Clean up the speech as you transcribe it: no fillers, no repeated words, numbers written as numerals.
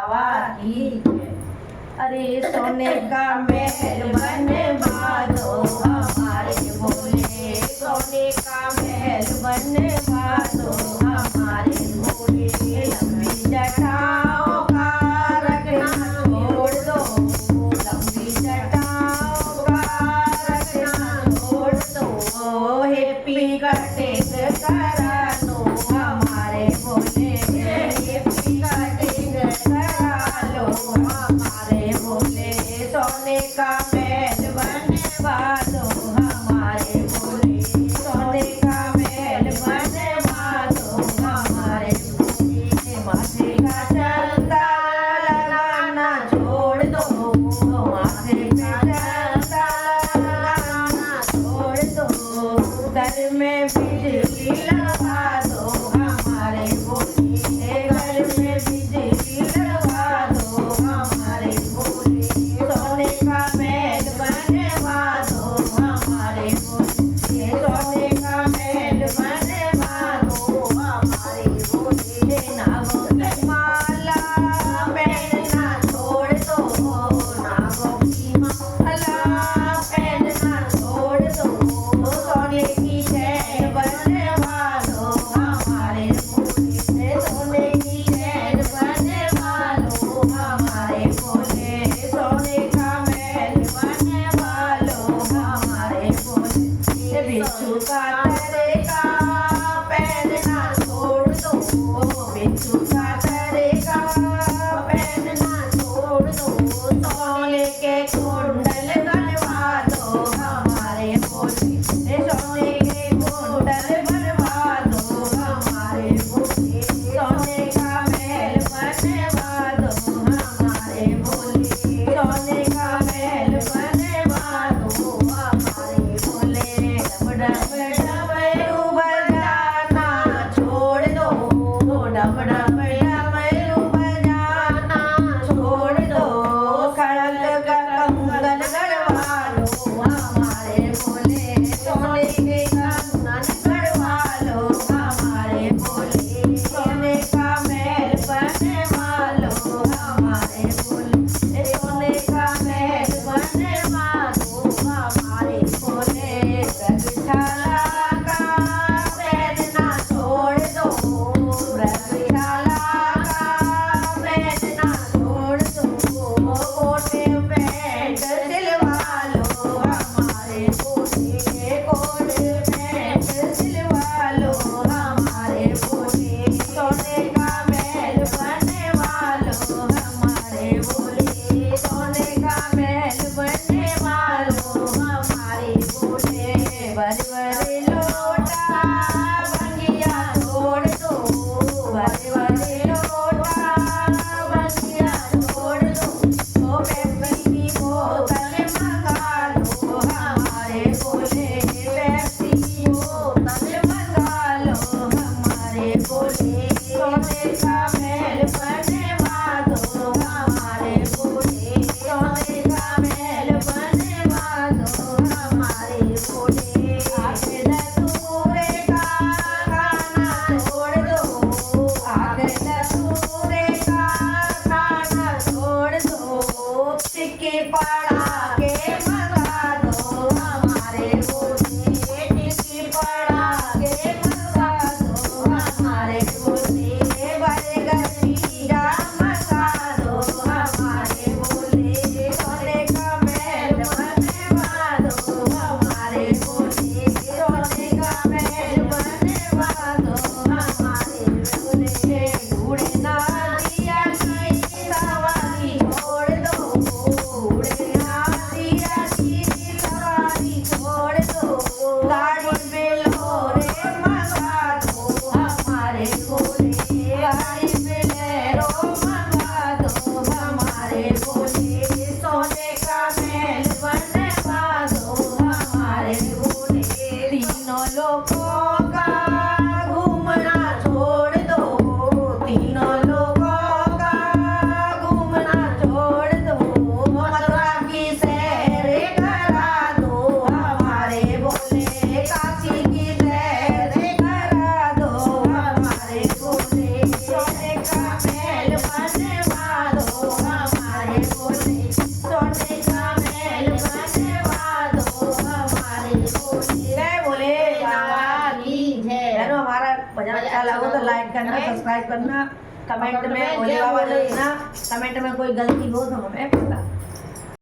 बाबा की जय। अरे सोने का महल बनवा दो हमारे भोले, सोने का महल बनवा दो हमारे भोले। लंबी जटाओं का रखना छोड़ दो, लंबी जटाओं का रखना छोड़ दो। हैप्पी कटिंग करा दो हमारे भोले, हैप्पी कटिंग करा लो हमारे भोले। सोने का महल बनवा दो हमारे भोले, सोने का महल बनवा दो हमारे भोले। माथे का चंदा लगाना छोड़ दो, माथे का चंदा लगाना छोड़ दो। घर में बिजली लगा दो हमारे भोले, घर में बिजली लगा दो हमारे भोले। सोने का महल बनवा दो हमारे भोले, सोने का महल बनवा दो हमारे भोले। नागों की माला पहनना छोड़ दो, नागों की माला पहनना छोड़ दो। सोने की चैन बनवा दो हमारे भोले, सोने की चैन बनवा दो हमारे भोले। सोने का महल बनवा लो हमारे भोले। बिच्छू का तरेका पहनना छोड़ दो, बिच्छू का तरेका पहनना छोड़ दो। सोने के कुंडल बनवा दो हमारे भोले, सोने के कुंडल बनवा दो हमारे भोले। सोने का महल बनवा दो हमारे भोले, सोने का महल बनवा दो हमारे भोले। डब डब डमरू बजाना छोड़ दो, डब डब डमरू बजाना छोड़ दो। खड़क का कंगन गड़वा लो हमारे भोले, सोने के कंगन गड़वा लो हमारे भोले। सोने का महल बनवा लो हमारे भोले, सोने का महल बनवा दो हमारे भोले। रगशाला का पहनना छोड़ दो, रगशाला का पहनना छोड़ दो। कोटे पैंट सिलवा लो हमारे भोले, कोट पैंट सिलवा लो हमारे भोले। सोने का महल बनवा लो हमारे भोले, सोने का महल बनवा लो हमारे भोले। बड़े बड़े लोटा बंगिया छोड़ दो, बड़े बड़े लोटा बंगिया छोड़ दो। पेप्सी की बोतल मंगा लो हमारे भोले, पेप्सी की बोतल मंगा लो हमारे भोले। सोने का महल बनवा दो हमारे भोले, सोने का महल बनवा दो हमारे भोले। आके धतूरे का खाना छोड़ दो, आके धतूरे का खाना छोड़ दो। टिक्की पड़ा के मंगा दो हमारे भोले, टिक्की पड़ा के मंगा दो हमारे भोले। बर्गर पिज़्ज़ा मंगा दो हमारे भोले, सोने का महल बनवा दो हमारे भोले, सोने का महल बनवा दो हमारे भोले। उड़ना दिया नहीं सवारी छोड़ दो, उड़ना भजन अच्छा लगा तो लाइक करना, सब्सक्राइब करना, कमेंट में बोले लिखना, कमेंट में कोई गलती हो तो हमें पता